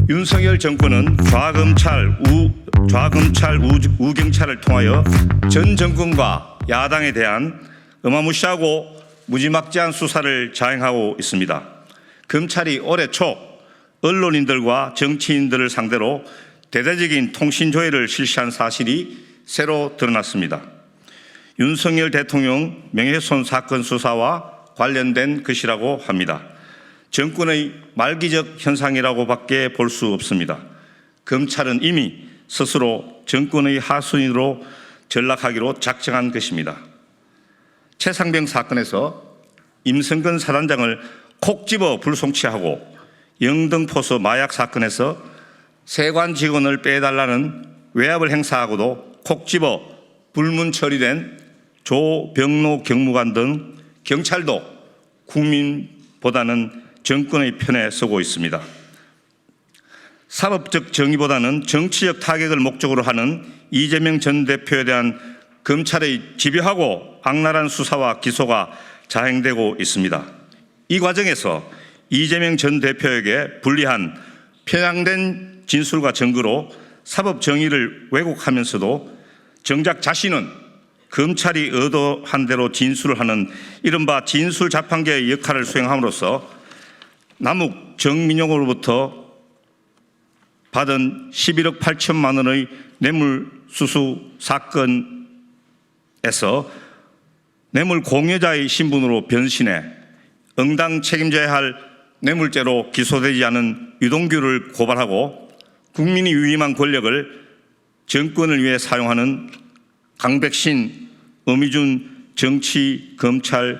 윤석열 정권은 좌검찰 우경찰을 통하여 전 정권과 야당에 대한 어마무시하고 무지막지한 수사를 자행하고 있습니다. 검찰이 올해 초 언론인들과 정치인들을 상대로 대대적인 통신조회를 실시한 사실이 새로 드러났습니다. 윤석열 대통령 명예훼손 사건 수사와 관련된 것이라고 합니다. 정권의 말기적 현상이라고 밖에 볼 수 없습니다. 검찰은 이미 스스로 정권의 하수인으로 전락하기로 작정한 것입니다. 최상병 사건에서 임성근 사단장을 콕 집어 불송치하고 영등포서 마약 사건에서 세관 직원을 빼달라는 외압을 행사하고도 콕 집어 불문 처리된 조병로 경무관 등 경찰도 국민보다는 정권의 편에 서고 있습니다. 사법적 정의보다는 정치적 타격을 목적으로 하는 이재명 전 대표에 대한 검찰의 집요하고 악랄한 수사와 기소가 자행되고 있습니다. 이 과정에서 이재명 전 대표에게 불리한 편향된 진술과 증거로 사법 정의를 왜곡하면서도 정작 자신은 검찰이 의도한 대로 진술을 하는 이른바 진술자판기의 역할을 수행함으로써 남욱 정민용으로부터 받은 11억 8천만 원의 뇌물수수 사건에서 뇌물 공여자의 신분으로 변신해 응당 책임져야 할 뇌물죄로 기소되지 않은 유동규를 고발하고 국민이 위임한 권력을 정권을 위해 사용하는 강백신, 어미준 정치, 검찰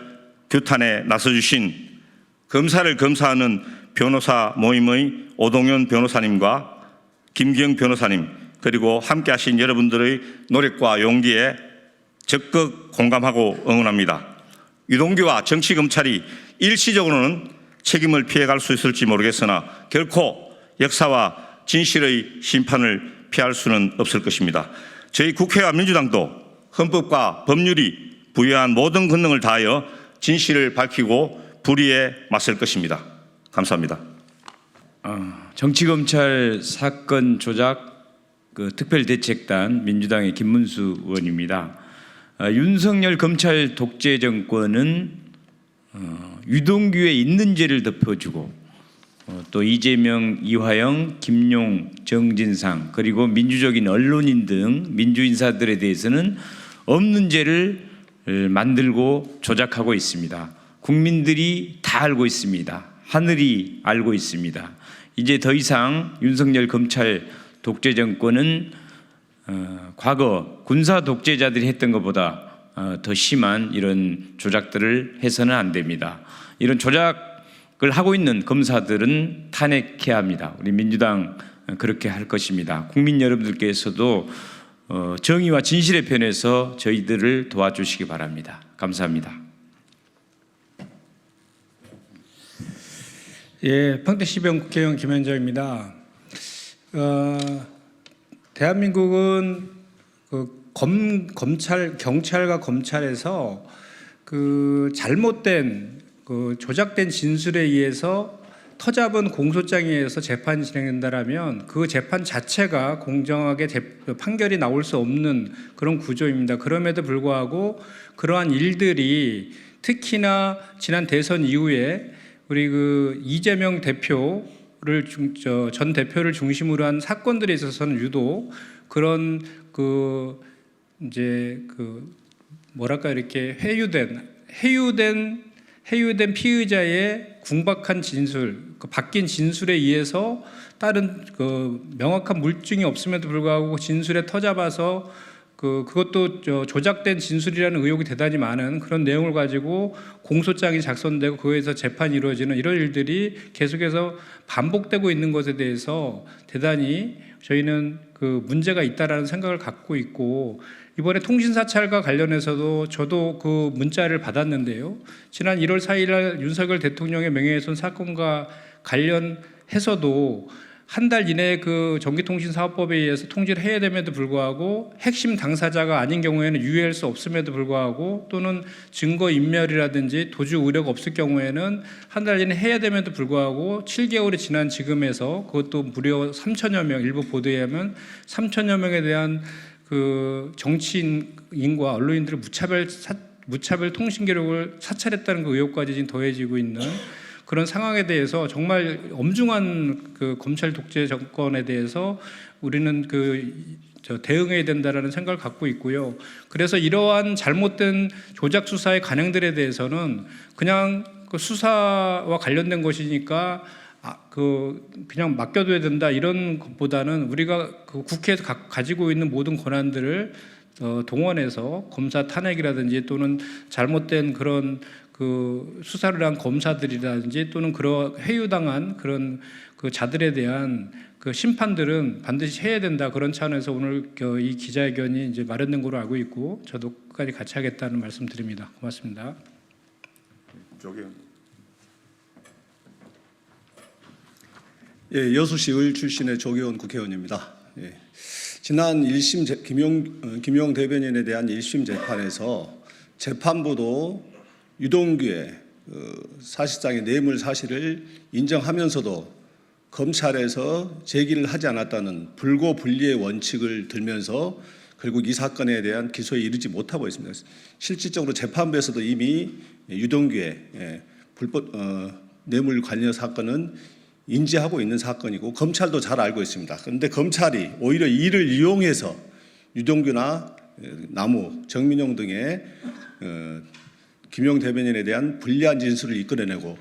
규탄에 나서주신 검사를 검사하는 변호사 모임의 오동현 변호사님과 김기영 변호사님 그리고 함께 하신 여러분들의 노력과 용기에 적극 공감하고 응원합니다. 유동규와 정치검찰이 일시적으로는 책임을 피해갈 수 있을지 모르겠으나 결코 역사와 진실의 심판을 피할 수는 없을 것입니다. 저희 국회와 민주당도 헌법과 법률이 부여한 모든 권능을 다하여 진실을 밝히고 불의에 맞설 것입니다. 감사합니다. 정치검찰 사건 조작 특별대책단 민주당의 김문수 의원입니다. 윤석열 검찰 독재 정권은 유동규의 있는 죄를 덮어주고 또 이재명, 이화영, 김용, 정진상 그리고 민주적인 언론인 등 민주인사들에 대해서는 없는 죄를 만들고 조작하고 있습니다. 국민들이 다 알고 있습니다. 하늘이 알고 있습니다. 이제 더 이상 윤석열 검찰 독재 정권은 과거 군사 독재자들이 했던 것보다 더 심한 이런 조작들을 해서는 안 됩니다. 이런 조작을 하고 있는 검사들은 탄핵해야 합니다. 우리 민주당 그렇게 할 것입니다. 국민 여러분들께서도 정의와 진실의 편에서 저희들을 도와주시기 바랍니다. 감사합니다. 예, 평택시병 국회의원 김현정입니다. 대한민국은 경찰과 검찰에서 잘못된 조작된 진술에 의해서 터잡은 공소장에 의해서 재판이 진행된다면 그 재판 자체가 공정하게 판결이 나올 수 없는 그런 구조입니다. 그럼에도 불구하고 그러한 일들이 특히나 지난 대선 이후에 우리 이재명 대표를 전 대표를 중심으로 한 사건들에 있어서는 유독 그런 뭐랄까 이렇게 회유된 피의자의 궁박한 진술, 바뀐 진술에 의해서 다른 명확한 물증이 없음에도 불구하고 진술에 터잡아서 그것도 조작된 진술이라는 의혹이 대단히 많은 그런 내용을 가지고 공소장이 작성되고 그거에서 재판이 이루어지는 이런 일들이 계속해서 반복되고 있는 것에 대해서 대단히 저희는 문제가 있다라는 생각을 갖고 있고 이번에 통신사찰과 관련해서도 저도 그 문자를 받았는데요. 지난 1월 4일 날 윤석열 대통령의 명예훼손 사건과 관련해서도 한 달 이내에 그 전기통신사업법에 의해서 통지를 해야 됨에도 불구하고 핵심 당사자가 아닌 경우에는 유예할 수 없음에도 불구하고 또는 증거 인멸이라든지 도주 우려가 없을 경우에는 한 달 이내 해야 됨에도 불구하고 7개월이 지난 지금에서 그것도 무려 3천여 명, 일부 보도에 하면 3천여 명에 대한 그 정치인과 언론인들의 무차별 통신 기록을 사찰했다는 그 의혹까지 지금 더해지고 있는 그런 상황에 대해서 정말 엄중한 그 검찰 독재 정권에 대해서 우리는 대응해야 된다라는 생각을 갖고 있고요. 그래서 이러한 잘못된 조작 수사의 관행들에 대해서는 그냥 그 수사와 관련된 것이니까 그냥 맡겨둬야 된다 이런 것보다는 우리가 그 국회에서 가지고 있는 모든 권한들을 동원해서 검사 탄핵이라든지 또는 잘못된 그런 그 수사를 한 검사들이라든지 또는 그런 회유당한 그런 그 자들에 대한 그 심판들은 반드시 해야 된다. 그런 차원에서 오늘 이 기자회견이 이제 마련된 걸로 알고 있고 저도 끝까지 같이 하겠다는 말씀드립니다. 고맙습니다. 예, 여수시 을 출신의 조계원 국회의원입니다. 예, 지난 1심 김용 대변인에 대한 1심 재판에서 재판부도 유동규의 사실상의 뇌물 사실을 인정하면서도 검찰에서 제기를 하지 않았다는 불고불리의 원칙을 들면서 결국 이 사건에 대한 기소에 이르지 못하고 있습니다. 실질적으로 재판부에서도 이미 유동규의 불법 뇌물 관련 사건은 인지하고 있는 사건이고 검찰도 잘 알고 있습니다. 그런데 검찰이 오히려 이를 이용해서 유동규나 남욱, 정민용 등의 김용 대변인에 대한 불리한 진술을 이끌어내고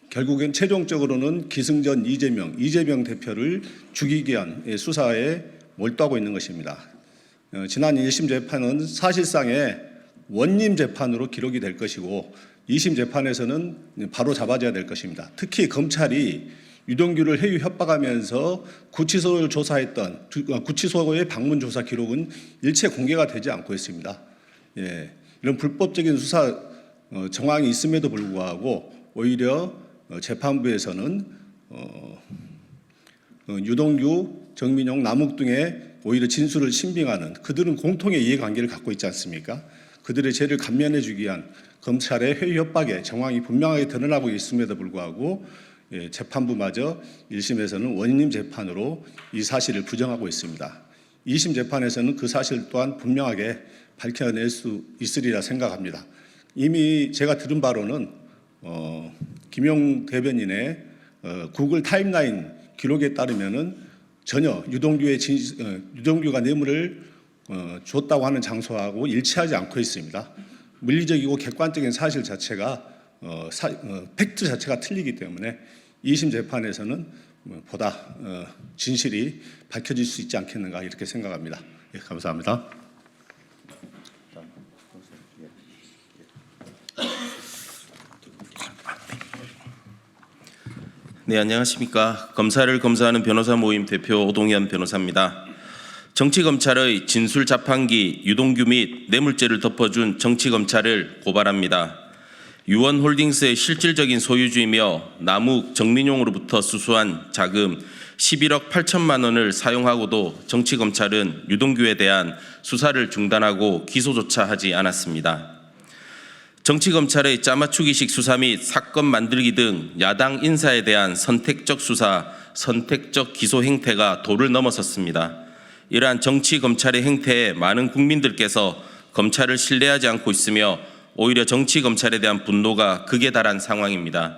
결국엔 최종적으로는 기승전 이재명 대표를 죽이기 위한 수사에 몰두하고 있는 것입니다. 지난 1심 재판은 사실상의 원님 재판으로 기록이 될 것이고 2심 재판에서는 바로 잡아져야 될 것입니다. 특히 검찰이 유동규를 해유 협박하면서 구치소를 조사했던 구치소의 방문 조사 기록은 일체 공개가 되지 않고 있습니다. 예, 이런 불법적인 수사 정황이 있음에도 불구하고 오히려 재판부에서는 유동규, 정민용, 남욱 등의 오히려 진술을 신빙하는 그들은 공통의 이해관계를 갖고 있지 않습니까? 그들의 죄를 감면해 주기 위한 검찰의 회유 협박의 정황이 분명하게 드러나고 있음에도 불구하고 재판부마저 1심에서는 원님 재판으로 이 사실을 부정하고 있습니다. 2심 재판에서는 그 사실 또한 분명하게 밝혀낼 수 있으리라 생각합니다. 이미 제가 들은 바로는 김용 대변인의 구글 타임라인 기록에 따르면은 전혀 유동규가 뇌물을 줬다고 하는 장소하고 일치하지 않고 있습니다. 물리적이고 객관적인 사실 자체가 팩트 자체가 틀리기 때문에 2심 재판에서는 보다 진실이 밝혀질 수 있지 않겠는가 이렇게 생각합니다. 예, 감사합니다. 네, 안녕하십니까. 검사를 검사하는 변호사 모임 대표 오동현 변호사입니다. 정치검찰의 진술자판기 유동규 및 뇌물죄를 덮어준 정치검찰을 고발합니다. 유원홀딩스의 실질적인 소유주이며 남욱, 정민용으로부터 수수한 자금 11억 8천만 원을 사용하고도 정치검찰은 유동규에 대한 수사를 중단하고 기소조차 하지 않았습니다. 정치검찰의 짜맞추기식 수사 및 사건 만들기 등 야당 인사에 대한 선택적 수사, 선택적 기소 행태가 도를 넘어섰습니다. 이러한 정치검찰의 행태에 많은 국민들께서 검찰을 신뢰하지 않고 있으며 오히려 정치검찰에 대한 분노가 극에 달한 상황입니다.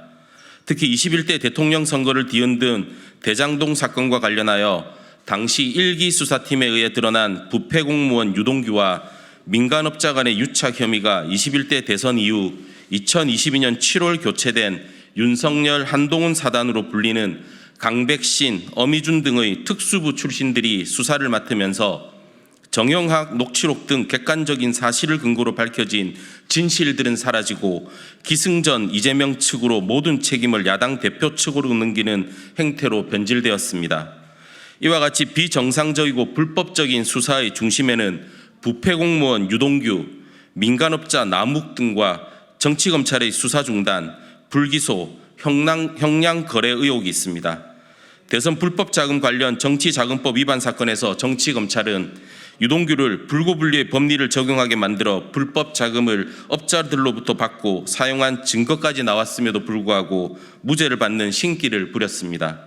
특히 21대 대통령 선거를 뒤흔든 대장동 사건과 관련하여 당시 1기 수사팀에 의해 드러난 부패 공무원 유동규와 민간업자 간의 유착 혐의가 21대 대선 이후 2022년 7월 교체된 윤석열 한동훈 사단으로 불리는 강백신, 어미준 등의 특수부 출신들이 수사를 맡으면서 정영학 녹취록 등 객관적인 사실을 근거로 밝혀진 진실들은 사라지고 기승전 이재명 측으로 모든 책임을 야당 대표 측으로 넘기는 행태로 변질되었습니다. 이와 같이 비정상적이고 불법적인 수사의 중심에는 부패 공무원 유동규, 민간업자 남욱 등과 정치검찰의 수사 중단, 불기소, 형량 거래 의혹이 있습니다. 대선 불법 자금 관련 정치자금법 위반 사건에서 정치검찰은 유동규를 불구분류의 법리를 적용하게 만들어 불법 자금을 업자들로부터 받고 사용한 증거까지 나왔음에도 불구하고 무죄를 받는 신기를 부렸습니다.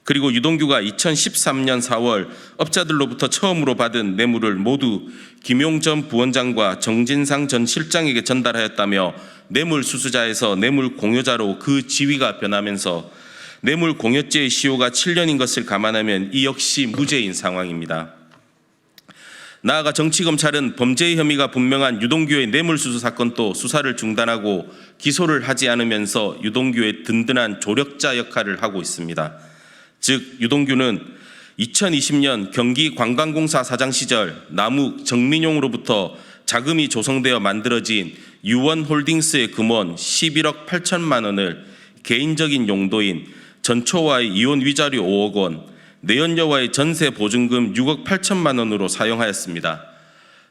그리고 유동규가 2013년 4월 업자들로부터 처음으로 받은 뇌물을 모두 김용 전 부원장과 정진상 전 실장에게 전달하였다며 뇌물 수수자에서 뇌물 공여자로 그 지위가 변하면서 뇌물 공여죄의 시효가 7년인 것을 감안하면 이 역시 무죄인 상황입니다. 나아가 정치검찰은 범죄의 혐의가 분명한 유동규의 뇌물수수 사건도 수사를 중단하고 기소를 하지 않으면서 유동규의 든든한 조력자 역할을 하고 있습니다. 즉 유동규는 2020년 경기관광공사 사장 시절 남욱 정민용으로부터 자금이 조성되어 만들어진 유원홀딩스의 금원 11억 8천만 원을 개인적인 용도인 전초와의 이혼 위자료 5억 원, 내연녀와의 전세 보증금 6억 8천만 원으로 사용하였습니다.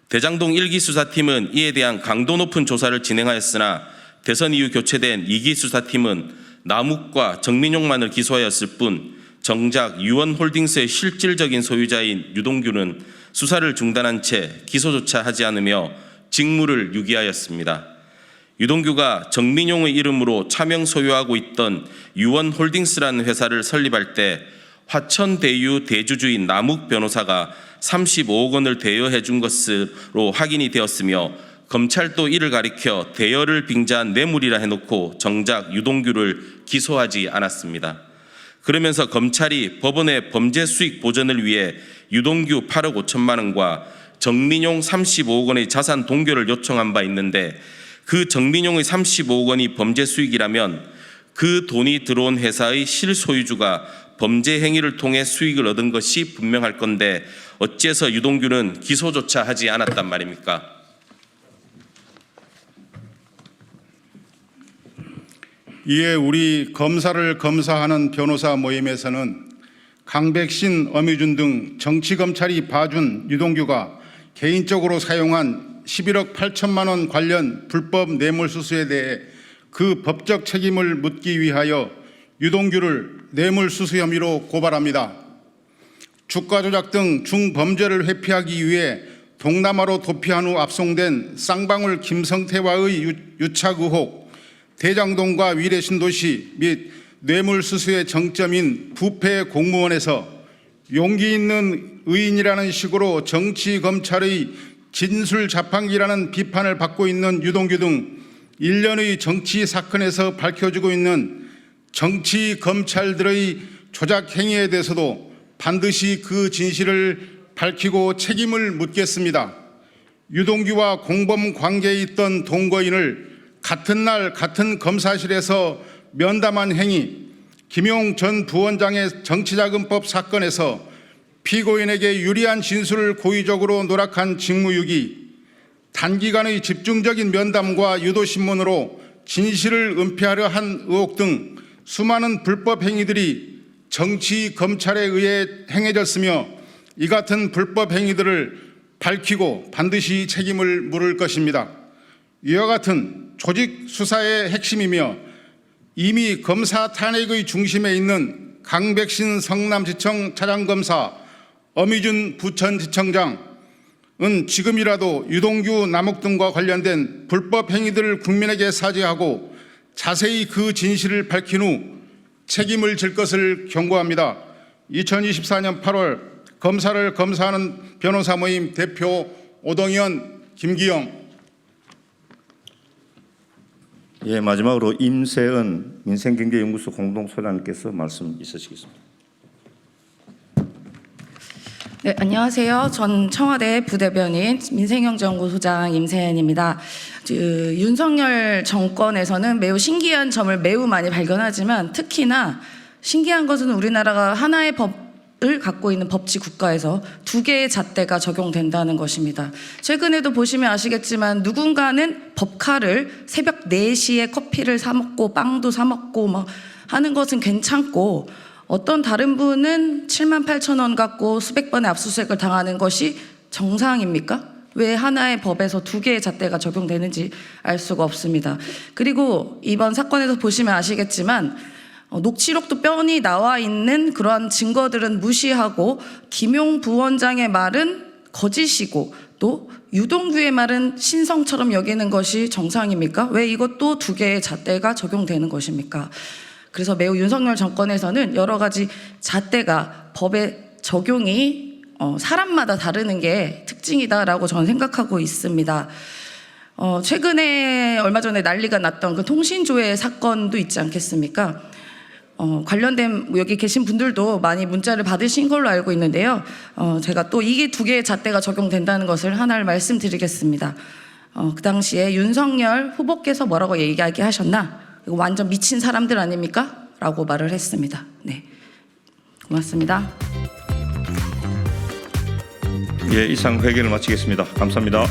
대장동 1기 수사팀은 이에 대한 강도 높은 조사를 진행하였으나 대선 이후 교체된 2기 수사팀은 남욱과 정민용만을 기소하였을 뿐 정작 유원홀딩스의 실질적인 소유자인 유동규는 수사를 중단한 채 기소조차 하지 않으며 직무를 유기하였습니다. 유동규가 정민용의 이름으로 차명 소유하고 있던 유원홀딩스라는 회사를 설립할 때 화천대유 대주주인 남욱 변호사가 35억 원을 대여해 준 것으로 확인이 되었으며 검찰도 이를 가리켜 대여를 빙자한 뇌물이라 해놓고 정작 유동규를 기소하지 않았습니다. 그러면서 검찰이 법원의 범죄 수익 보전을 위해 유동규 8억 5천만 원과 정민용 35억 원의 자산 동결을 요청한 바 있는데 그 정민용의 35억 원이 범죄 수익이라면 그 돈이 들어온 회사의 실소유주가 범죄 행위를 통해 수익을 얻은 것이 분명할 건데 어째서 유동규는 기소조차 하지 않았단 말입니까? 이에 우리 검사를 검사하는 변호사 모임에서는 강백신, 엄유준 등 정치검찰이 봐준 유동규가 개인적으로 사용한 11억 8천만 원 관련 불법 뇌물수수에 대해 그 법적 책임을 묻기 위하여 유동규를 뇌물수수 혐의로 고발합니다. 주가조작 등 중범죄를 회피하기 위해 동남아로 도피한 후 압송된 쌍방울 김성태와의 유착 의혹, 대장동과 위례신도시 및 뇌물수수의 정점인 부패 공무원에서 용기 있는 의인이라는 식으로 정치검찰의 진술 자판기라는 비판을 받고 있는 유동규 등 일련의 정치 사건에서 밝혀지고 있는 정치검찰들의 조작 행위에 대해서도 반드시 그 진실을 밝히고 책임을 묻겠습니다. 유동규와 공범 관계에 있던 동거인을 같은 날 같은 검사실에서 면담한 행위, 김용 전 부원장의 정치자금법 사건에서 피고인에게 유리한 진술을 고의적으로 노력한 직무유기, 단기간의 집중적인 면담과 유도신문으로 진실을 은폐하려 한 의혹 등 수많은 불법 행위들이 정치검찰에 의해 행해졌으며 이 같은 불법 행위들을 밝히고 반드시 책임을 물을 것입니다. 이와 같은 조직 수사의 핵심이며 이미 검사 탄핵의 중심에 있는 강백신 성남지청 차장검사, 엄유준 부천지청장은 지금이라도 유동규, 남욱 등과 관련된 불법 행위들을 국민에게 사죄하고 자세히 그 진실을 밝힌 후 책임을 질 것을 경고합니다. 2024년 8월 검사를 검사하는 변호사 모임 대표 오동현 김기영. 예, 마지막으로 임세은 민생경제연구소 공동소장님께서 말씀 있으시겠습니다. 네, 안녕하세요. 전 청와대 부대변인 민생경제연구소장 임세은입니다. 윤석열 정권에서는 매우 신기한 점을 매우 많이 발견하지만 특히나 신기한 것은 우리나라가 하나의 법을 갖고 있는 법치 국가에서 두 개의 잣대가 적용된다는 것입니다. 최근에도 보시면 아시겠지만 누군가는 법카를 새벽 4시에 커피를 사 먹고 빵도 사 먹고 막 하는 것은 괜찮고 어떤 다른 분은 7만 8천 원 갖고 수백 번의 압수수색을 당하는 것이 정상입니까? 왜 하나의 법에서 두 개의 잣대가 적용되는지 알 수가 없습니다. 그리고 이번 사건에서 보시면 아시겠지만 녹취록도 뻔히 나와 있는 그러한 증거들은 무시하고 김용 부원장의 말은 거짓이고 또 유동규의 말은 신성처럼 여기는 것이 정상입니까? 왜 이것도 두 개의 잣대가 적용되는 것입니까? 그래서 매우 윤석열 정권에서는 여러 가지 잣대가 법의 적용이 사람마다 다르는 게 특징이다라고 저는 생각하고 있습니다. 최근에 얼마 전에 난리가 났던 그 통신조회 사건도 있지 않겠습니까? 관련된 여기 계신 분들도 많이 문자를 받으신 걸로 알고 있는데요. 제가 또 이게 두 개의 잣대가 적용된다는 것을 하나를 말씀드리겠습니다. 그 당시에 윤석열 후보께서 뭐라고 얘기하셨나? 이거 완전 미친 사람들 아닙니까? 라고 말을 했습니다. 네, 고맙습니다. 예, 이상 회견을 마치겠습니다. 감사합니다.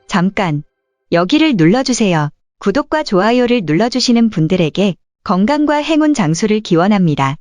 잠깐 여기를 눌러주세요. 구독과 좋아요를 눌러주시는 분들에게 건강과 행운 장수를 기원합니다.